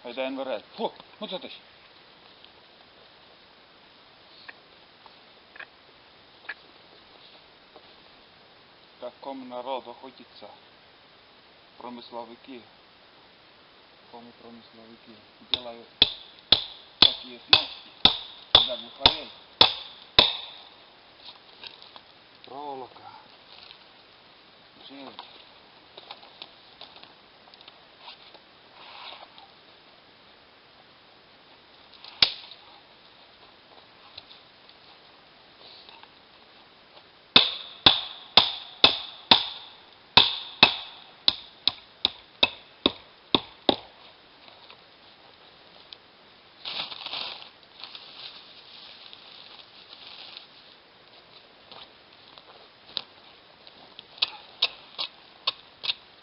Хозяин вырает. Фу, вот это. Какому народу охотится промысловики, промысловики делают такие снасти для глухарей. Проволока, желудь.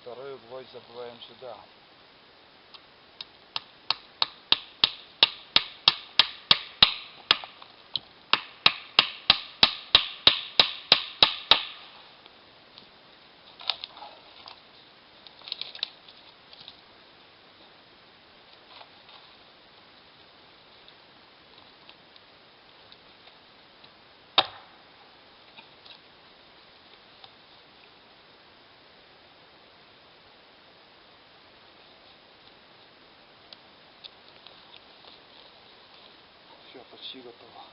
Второй гвоздь забываем сюда. Все, почти готово.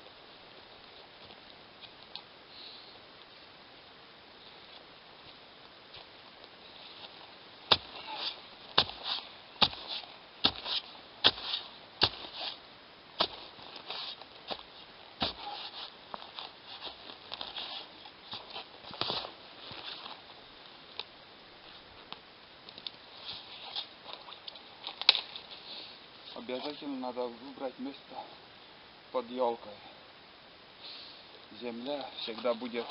Обязательно надо выбрать место под елкой. Земля всегда будет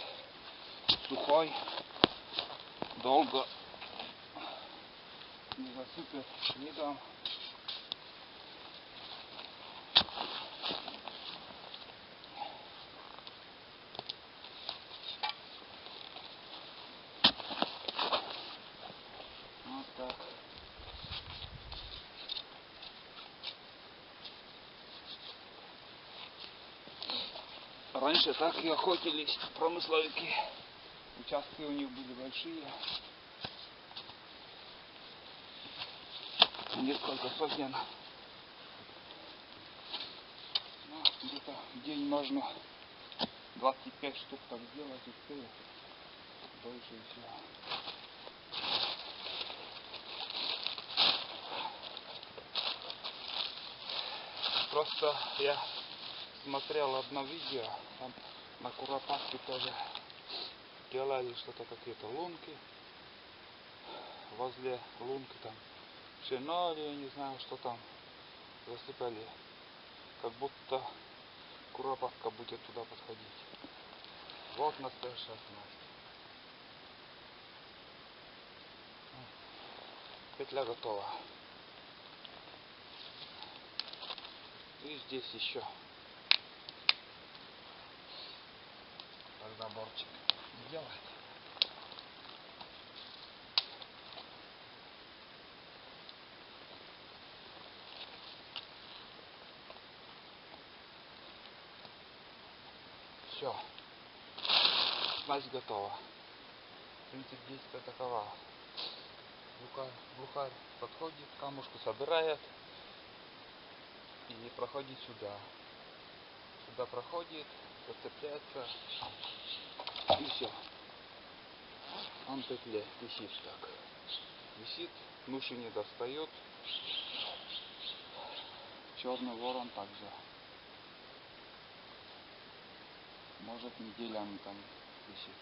сухой, долго не засыпет снегом. Вот так. Раньше так и охотились промысловики. Участки у них были большие. Несколько сотен. Ну, где-то в день можно 25 штук так сделать, успею. Больше и все. Просто я смотрел одно видео, там на Куропатке тоже делали что-то, какие-то лунки. Возле лунки там пшено или я не знаю, что там засыпали. Как будто Куропатка будет туда подходить. Вот настоящая снасть. Петля готова. И здесь еще. Тогда борчик делать. Все. Снасть готова. Принцип действия такова. Глухарь подходит, камушку собирает и проходит сюда. Сюда проходит, зацепляется и все. Он в петле висит так. Висит, мыши не достает. Черный ворон также. Может неделями там висит.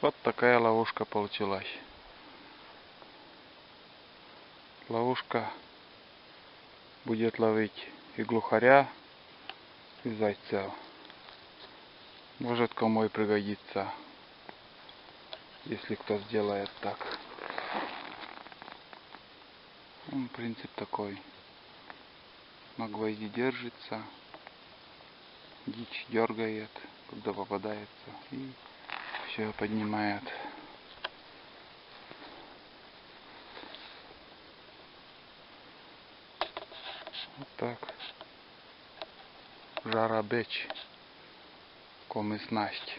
Вот такая ловушка получилась. Ловушка будет ловить и глухаря, и зайцев. Может кому и пригодится, если кто сделает так. Принцип такой. на гвозди держится, дичь дергает, когда попадается, и все поднимает. Вот так. Жара беч, коми снасть.